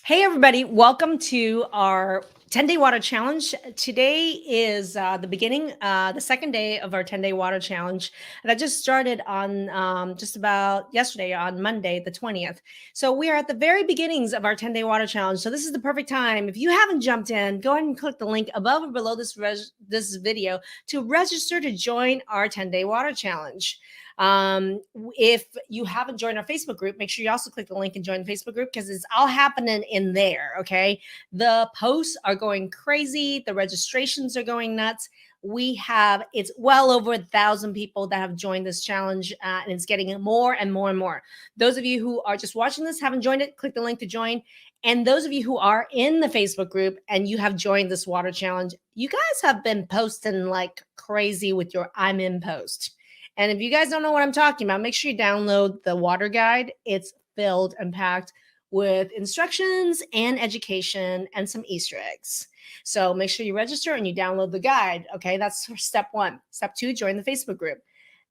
Hey, everybody. Welcome to our 10-day water challenge. Today is the beginning, the second day of our 10-day water challenge. That just started on just about yesterday on Monday, the 20th. So we are at the very beginnings of our 10-day water challenge. So this is the perfect time. If you haven't jumped in, go ahead and click the link above or below this video to register to join our 10-day water challenge. If you haven't joined our Facebook group, make sure you also click the link and join the Facebook group because it's all happening in there. Okay. The posts are going crazy. The registrations are going nuts. It's well over 1,000 people that have joined this challenge, and it's getting more and more and more. Those of you who are just watching this, haven't joined it, click the link to join. And those of you who are in the Facebook group and you have joined this water challenge, you guys have been posting like crazy with your I'm in post. And if you guys don't know what I'm talking about, make sure you download the water guide. It's filled and packed with instructions and education and some Easter eggs. So make sure you register and you download the guide. Okay, that's step one. Step two, join the Facebook group.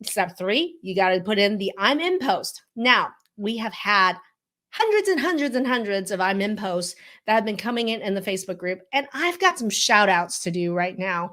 Step three, you got to put in the I'm in post. Now, we have had hundreds and hundreds and hundreds of I'm in posts that have been coming in the Facebook group. And I've got some shout outs to do right now.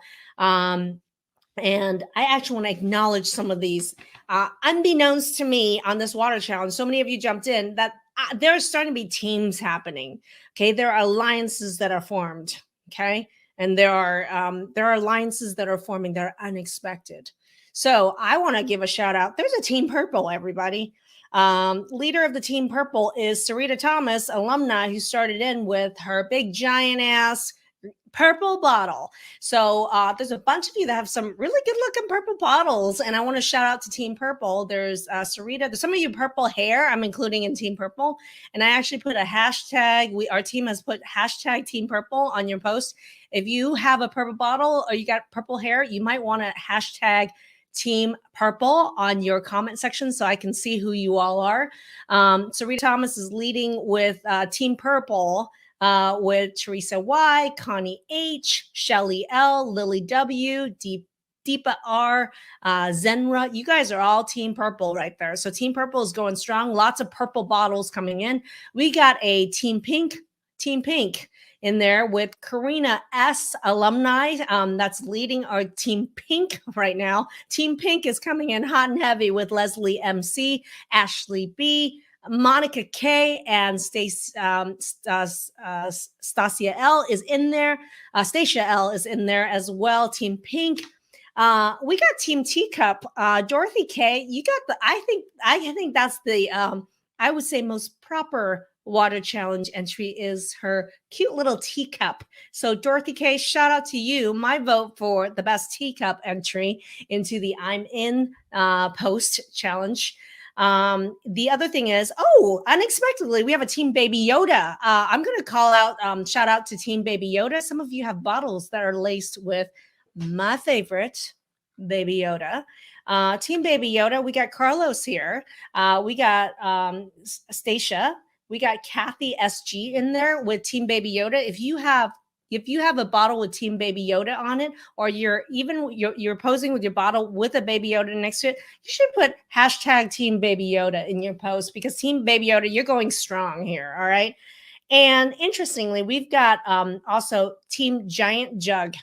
And I actually want to acknowledge some of these. Unbeknownst to me on this water challenge, so many of you jumped in that there's starting to be teams happening. Okay, there are alliances that are formed. Okay, and there are alliances that are forming that are unexpected. So I want to give a shout out. There's a Team Purple, everybody. Leader of the Team Purple is Sarita Thomas, alumni, who started in with her big giant ass purple bottle. So there's a bunch of you that have some really good looking purple bottles, and I want to shout out to Team Purple. There's Sarita. There's some of you purple hair I'm including in Team Purple, and I actually put a hashtag. Our team has put hashtag Team Purple on your post. If you have a purple bottle or you got purple hair, you might want to hashtag Team Purple on your comment section so I can see who you all are. Sarita Thomas is leading with Team Purple. With Teresa Y, Connie H, Shelly L, Lily W, Deepa R, Zenra. You guys are all Team Purple right there. So Team Purple is going strong. Lots of purple bottles coming in. We got a Team Pink in there with Karina S, alumni. That's leading our Team Pink right now. Team Pink is coming in hot and heavy with Leslie MC, Ashley B, Monica K, and Stacia L is in there. Stacia L is in there as well. Team Pink. We got Team Teacup. Dorothy K. You got the. I think that's the. I would say most proper water challenge entry is her cute little teacup. So Dorothy K, shout out to you. My vote for the best teacup entry into the I'm in post challenge. The other thing is, unexpectedly, we have a Team Baby Yoda. I'm going to call out, shout out to Team Baby Yoda. Some of you have bottles that are laced with my favorite Baby Yoda. Team Baby Yoda, we got Carlos here. We got Stacia. We got Kathy SG in there with Team Baby Yoda. If you have a bottle with Team Baby Yoda on it, or you're posing with your bottle with a Baby Yoda next to it, you should put hashtag Team Baby Yoda in your post, because Team Baby Yoda, you're going strong here. All right. And interestingly, we've got also Team Giant Jug.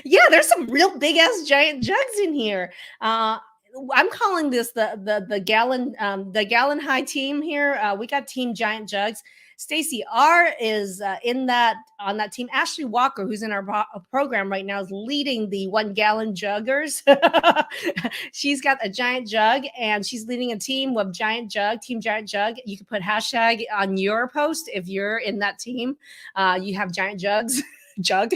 Yeah, there's some real big ass giant jugs in here. I'm calling this the gallon high team here. We got Team Giant Jugs. Stacy R is on that team. Ashley Walker, who's in our program right now, is leading the 1 gallon juggers. She's got a giant jug, and she's leading a team with Giant Jug, Team Giant Jug. You can put hashtag on your post if you're in that team. You have Giant Jugs. Jug.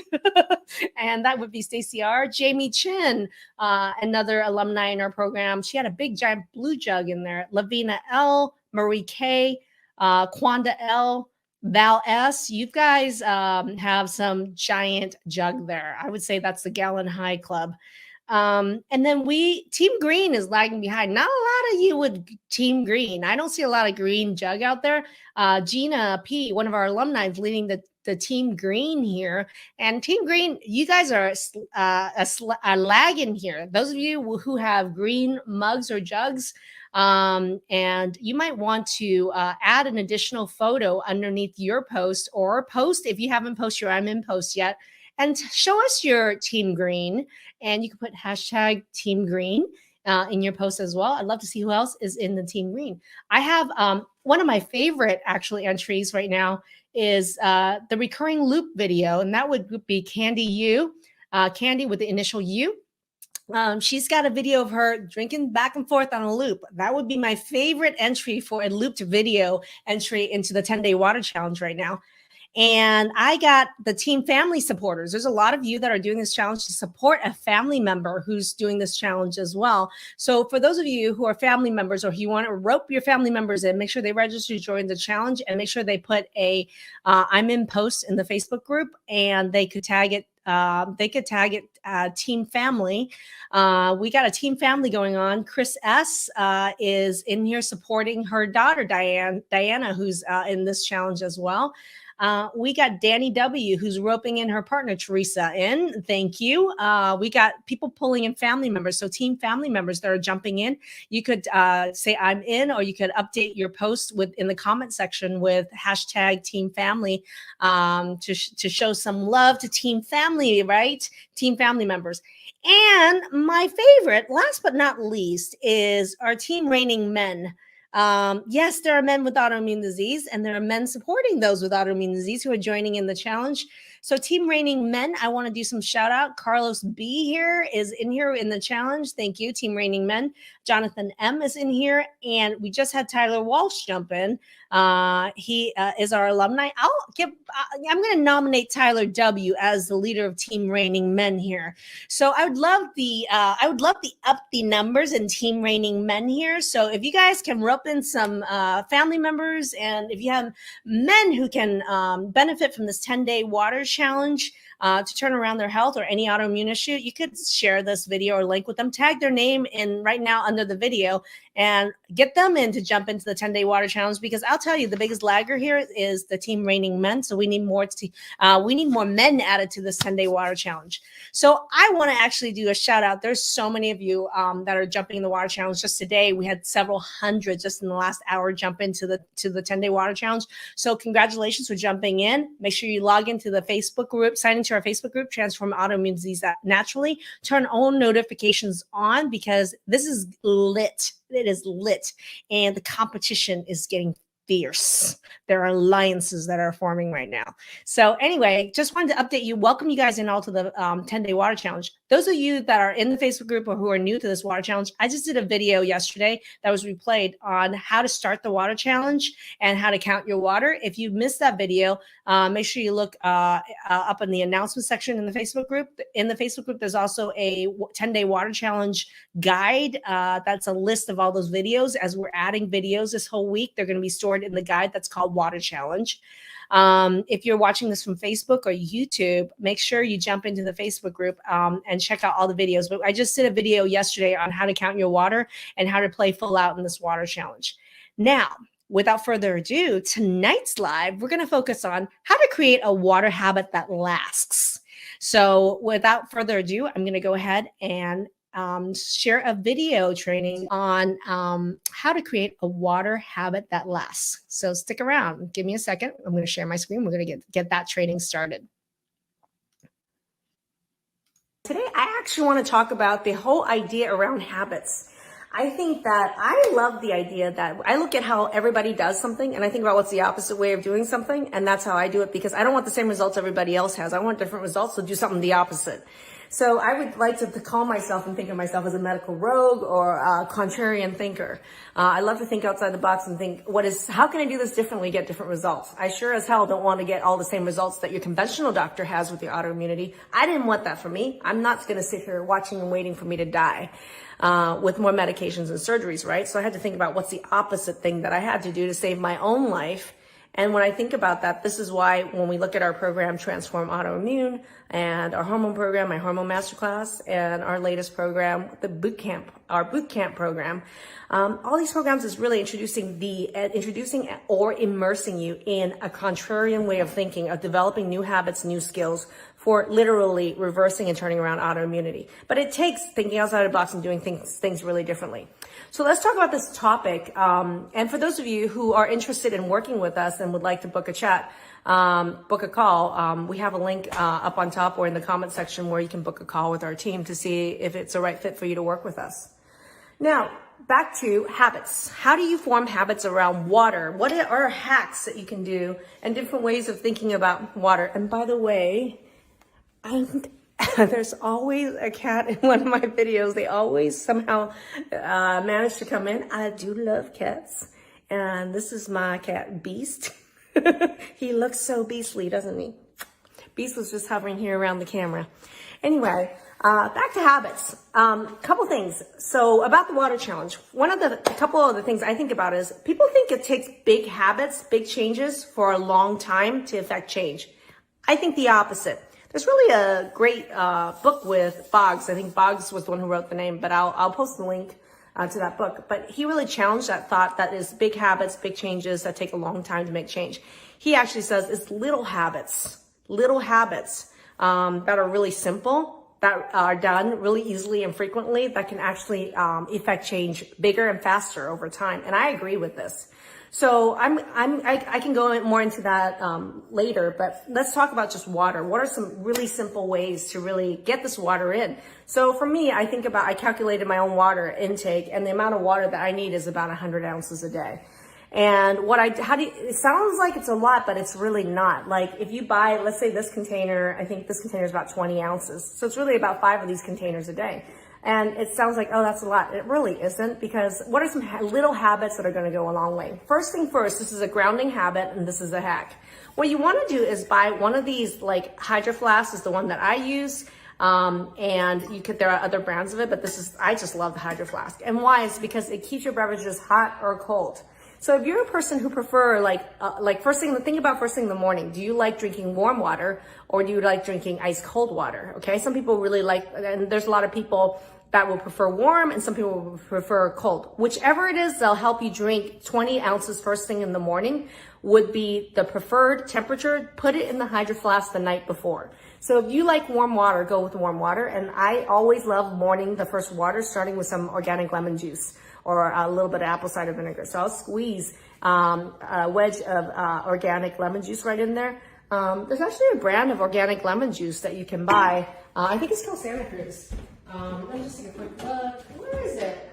And that would be Stacy R. Jamie Chin, another alumni in our program. She had a big giant blue jug in there. Lavina L, Marie K, Quanda L, Val S. You guys have some giant jug there. I would say that's the Gallon High Club. And then Team Green is lagging behind. Not a lot of you with Team Green. I don't see a lot of green jug out there. Gina P, one of our alumni, is leading the the Team Green here. And Team Green, you guys are a lagging here. Those of you who have green mugs or jugs, and you might want to add an additional photo underneath your post, or post if you haven't posted your I'm in post yet, and show us your Team Green. And you can put hashtag Team Green in your post as well. I'd love to see who else is in the Team Green. I have one of my favorite actually entries right now is the recurring loop video, and that would be Candy U, Candy with the initial U. She's got a video of her drinking back and forth on a loop. That would be my favorite entry for a looped video entry into the 10-day water challenge right now. And I got the team family supporters. There's a lot of you that are doing this challenge to support a family member who's doing this challenge as well. So for those of you who are family members, or if you want to rope your family members in, make sure they register to join the challenge, and make sure they put a I'm in post in the Facebook group, and they could tag it. Team Family. We got a Team Family going on. Chris S. Is in here supporting her daughter, Diana, who's in this challenge as well. We got Danny W, who's roping in her partner, Teresa, in. Thank you. We got people pulling in family members. So team family members that are jumping in. You could say I'm in, or you could update your post in the comment section with hashtag Team Family to show some love to Team Family, right? Team family members. And my favorite, last but not least, is our Team Reigning Men. Yes, there are men with autoimmune disease, and there are men supporting those with autoimmune disease who are joining in the challenge. So Team Reigning Men, I want to do some shout out. Carlos B here is in here in the challenge. Thank you, Team Reigning Men. Jonathan M is in here, and we just had Tyler Walsh jump in. He is our alumni. I'm going to nominate Tyler W as the leader of Team Reigning Men here. So I would love the up the numbers in Team Reigning Men here. So if you guys can rope in some family members, and if you have men who can benefit from this 10-day water challenge to turn around their health or any autoimmune issue, you could share this video or link with them, tag their name in right now under the video, and get them in to jump into the 10-day water challenge. Because I'll tell you, the biggest lagger here is the Team Reigning Men. So we need more men added to this 10-day water challenge. So I want to actually do a shout out. There's so many of you that are jumping in the water challenge. Just today, we had several hundred just in the last hour jump into the 10-day water challenge. So congratulations for jumping in. Make sure you log into the Facebook group, sign into our Facebook group, Transform Autoimmune Disease Naturally. Turn on notifications on, because this is lit. It is lit, and the competition is getting fierce. There are alliances that are forming right now. So anyway, just wanted to update you, welcome you guys in all to the 10-day water challenge. Those of you that are in the Facebook group or who are new to this water challenge, I just did a video yesterday that was replayed on how to start the water challenge and how to count your water. If you missed that video, make sure you look up in the announcement section in the Facebook group. In the Facebook group, there's also a 10-day water challenge guide. That's a list of all those videos. As we're adding videos this whole week, they're going to be stored in the guide that's called Water Challenge. If you're watching this from Facebook or YouTube, make sure you jump into the Facebook group and check out all the videos. But I just did a video yesterday on how to count your water and how to play full out in this water challenge. Now, without further ado, tonight's live, we're going to focus on how to create a water habit that lasts. So without further ado, I'm going to go ahead and share a video training on how to create a water habit that lasts. So stick around. Give me a second. I'm going to share my screen. We're going to get that training started. Today, I actually want to talk about the whole idea around habits. I think that I love the idea that I look at how everybody does something, and I think about what's the opposite way of doing something, and that's how I do it, because I don't want the same results everybody else has. I want different results, so do something the opposite. So I would like to call myself and think of myself as a medical rogue or a contrarian thinker. I love to think outside the box and think, how can I do this differently, get different results? I sure as hell don't want to get all the same results that your conventional doctor has with your autoimmunity. I didn't want that for me. I'm not going to sit here watching and waiting for me to die with more medications and surgeries, right? So I had to think about what's the opposite thing that I had to do to save my own life And when I think about that, this is why when we look at our program, Transform Autoimmune, and our hormone program, my hormone masterclass, and our latest program, the boot camp, our boot camp program, all these programs is really introducing or immersing you in a contrarian way of thinking, of developing new habits, new skills for literally reversing and turning around autoimmunity. But it takes thinking outside the box and doing things really differently. So let's talk about this topic. And for those of you who are interested in working with us and would like to book a chat, book a call, we have a link up on top or in the comment section where you can book a call with our team to see if it's a right fit for you to work with us. Now, back to habits. How do you form habits around water? What are hacks that you can do and different ways of thinking about water? And by the way, there's always a cat in one of my videos. They always somehow manage to come in. I do love cats. And this is my cat, Beast. He looks so beastly, doesn't he? Beast was just hovering here around the camera. Anyway, back to habits. Couple things. So about the water challenge, a couple of the things I think about is people think it takes big habits, big changes for a long time to affect change. I think the opposite. There's really a great book with Boggs. I think Boggs was the one who wrote the name, but I'll post the link to that book. But he really challenged that thought that is big habits, big changes that take a long time to make change. He actually says it's little habits that are really simple, that are done really easily and frequently, that can actually effect change bigger and faster over time. And I agree with this. So I can go more into that later, but let's talk about just water. What are some really simple ways to really get this water in? So for me, I calculated my own water intake, and the amount of water that I need is about 100 ounces a day. And it sounds like it's a lot, but it's really not. Like if you buy, let's say this container, I think this container is about 20 ounces. So it's really about 5 of these containers a day. And it sounds like, oh, that's a lot. It really isn't, because what are some little habits that are going to go a long way? First thing first, this is a grounding habit, and this is a hack. What you want to do is buy one of these, like Hydro Flask is the one that I use. And there are other brands of it, but I just love the Hydro Flask. And why? It's because it keeps your beverages hot or cold. So if you're a person who prefer think about first thing in the morning. Do you like drinking warm water, or do you like drinking ice cold water? Okay. Some people really and there's a lot of people that will prefer warm, and some people will prefer cold. Whichever it is, they'll help you drink 20 ounces first thing in the morning would be the preferred temperature. Put it in the Hydro Flask the night before. So if you like warm water, go with warm water. And I always love morning the first water, starting with some organic lemon juice or a little bit of apple cider vinegar. So I'll squeeze a wedge of organic lemon juice right in there. There's actually a brand of organic lemon juice that you can buy. I think it's called Santa Cruz. Let me just take a quick look. Where is it?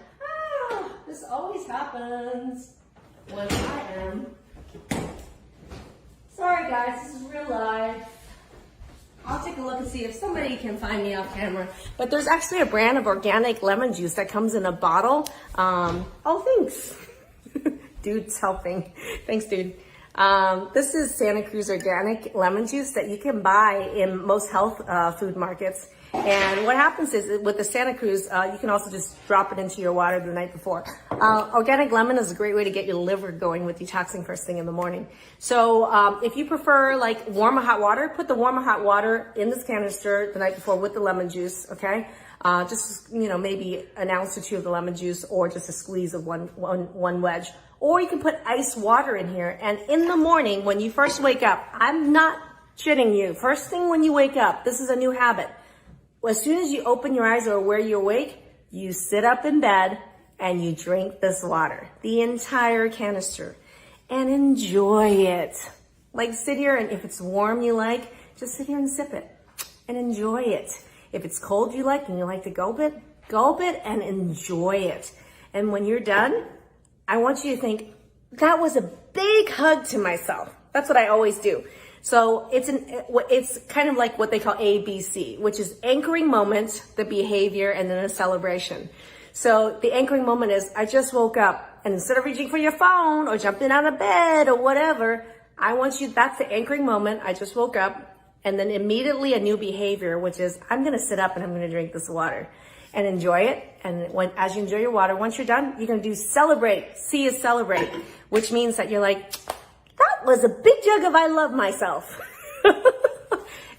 This always happens when I am. Sorry guys, this is real life. I'll take a look and see if somebody can find me off camera. But there's actually a brand of organic lemon juice that comes in a bottle. Oh, thanks. Dude's helping. Thanks, dude. This is Santa Cruz organic lemon juice that you can buy in most health food markets. And what happens is with the Santa Cruz, you can also just drop it into your water the night before. Organic lemon is a great way to get your liver going with detoxing first thing in the morning. So if you prefer like warm or hot water, put the warm or hot water in this canister the night before with the lemon juice, okay? Just, maybe an ounce or 2 of the lemon juice, or just a squeeze of one wedge. Or you can put ice water in here. And in the morning, when you first wake up, I'm not shitting you. First thing when you wake up, this is a new habit. As soon as you open your eyes or where you're awake, you sit up in bed and you drink this water, the entire canister, and enjoy it. Like sit here, and if it's warm you like, just sit here and sip it and enjoy it. If it's cold you like and you like to gulp it and enjoy it. And when you're done, I want you to think, that was a big hug to myself. That's what I always do. So it's kind of like what they call ABC, which is anchoring moment, the behavior, and then a celebration. So the anchoring moment is, I just woke up, and instead of reaching for your phone or jumping out of bed or whatever, that's the anchoring moment. I just woke up, and then immediately a new behavior, which is, I'm going to sit up and I'm going to drink this water and enjoy it. And as you enjoy your water, once you're done, you're going to do celebrate, C is celebrate, which means that you're like, that was a big jug of I love myself.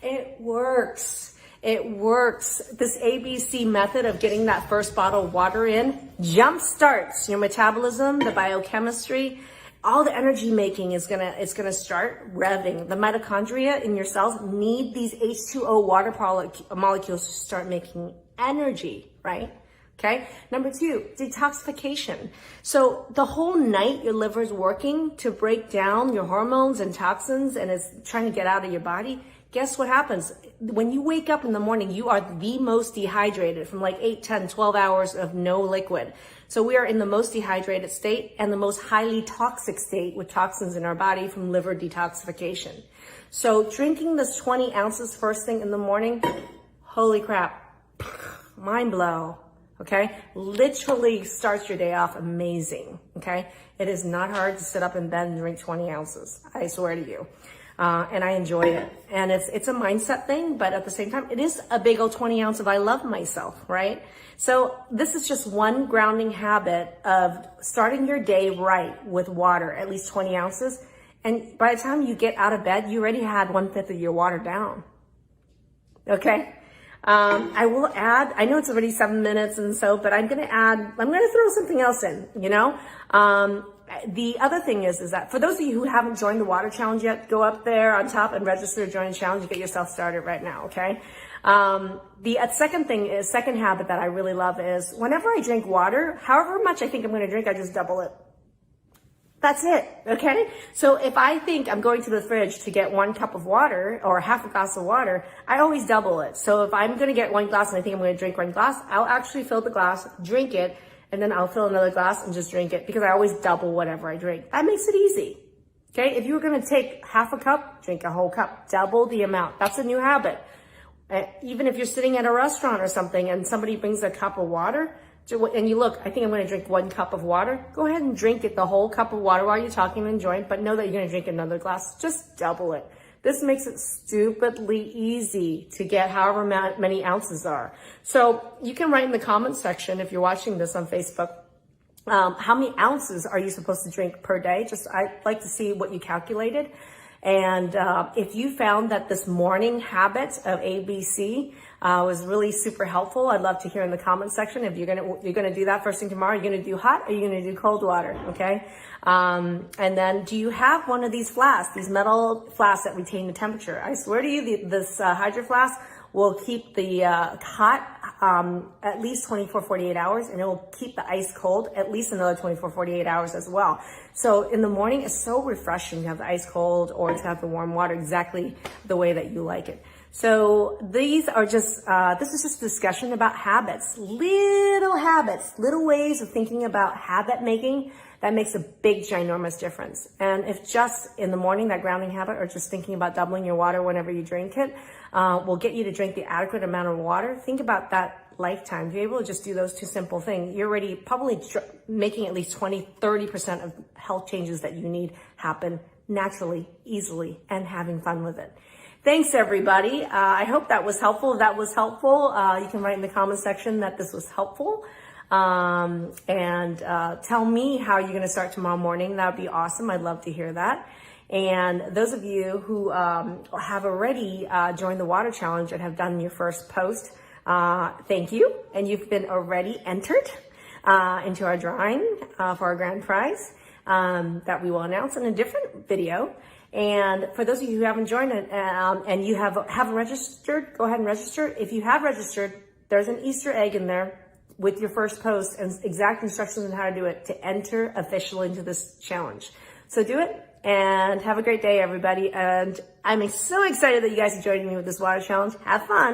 It works. It works. This ABC method of getting that first bottle of water in jump starts your metabolism, the biochemistry, all the energy making is gonna start revving. The mitochondria in your cells need these H2O water molecules to start making energy, right? Okay. Number 2, detoxification. So the whole night your liver is working to break down your hormones and toxins and it's trying to get out of your body. Guess what happens? When you wake up in the morning, you are the most dehydrated from like 8, 10, 12 hours of no liquid. So we are in the most dehydrated state and the most highly toxic state with toxins in our body from liver detoxification. So drinking this 20 ounces first thing in the morning, holy crap, mind blow. Okay, literally starts your day off amazing. Okay, it is not hard to sit up in bed and drink 20 ounces. I swear to you. And I enjoy it. And it's a mindset thing, but at the same time, it is a big old 20 ounce of I love myself, right? So this is just one grounding habit of starting your day right with water, at least 20 ounces. And by the time you get out of bed, you already had 1/5 of your water down. Okay. I will add, I know it's already 7 minutes and so, but I'm going to throw something else in, you know? The other thing is that for those of you who haven't joined the water challenge yet, go up there on top and register to join the challenge. Get yourself started right now. Okay. The second habit that I really love is whenever I drink water, however much I think I'm going to drink, I just double it. That's it. Okay. So if I think I'm going to the fridge to get 1 cup of water or half a glass of water, I always double it. So if I'm going to get 1 glass and I think I'm going to drink 1 glass, I'll actually fill the glass, drink it, and then I'll fill another glass and just drink it because I always double whatever I drink. That makes it easy. Okay. If you were going to take half a cup, drink a whole cup, double the amount. That's a new habit. Even if you're sitting at a restaurant or something and somebody brings a cup of water, and you look, I think I'm going to drink 1 cup of water. Go ahead and drink it, the whole cup of water while you're talking and enjoying, but know that you're going to drink another glass. Just double it. This makes it stupidly easy to get however many ounces are. So you can write in the comment section if you're watching this on Facebook, how many ounces are you supposed to drink per day? I'd like to see what you calculated. And if you found that this morning habit of ABC was really super helpful, I'd love to hear in the comment section. If you're gonna do that first thing tomorrow, you're gonna do hot or you're gonna do cold water, okay? And then, do you have one of these flasks, these metal flasks that retain the temperature? I swear to you, this Hydro Flask will keep the hot at least 24, 48 hours, and it will keep the ice cold at least another 24, 48 hours as well. So in the morning, it's so refreshing to have the ice cold or to have the warm water exactly the way that you like it. So these are just, this is just a discussion about habits, little ways of thinking about habit making that makes a big, ginormous difference. And if just in the morning, that grounding habit, or just thinking about doubling your water whenever you drink it, will get you to drink the adequate amount of water. Think about that lifetime. If you're able to just do those 2 simple things, you're already probably making at least 20, 30% of health changes that you need happen naturally, easily, and having fun with it. Thanks, everybody. I hope that was helpful. If that was helpful, you can write in the comment section that this was helpful. And tell me how you're going to start tomorrow morning. That would be awesome. I'd love to hear that. And those of you who have already joined the water challenge and have done your first post, thank you. And you've been already entered into our drawing for our grand prize that we will announce in a different video. And for those of you who haven't joined it and you haven't registered, go ahead and register. If you have registered, there's an Easter egg in there with your first post and exact instructions on how to do it to enter officially into this challenge. So do it and have a great day, everybody. And I'm so excited that you guys are joining me with this water challenge. Have fun.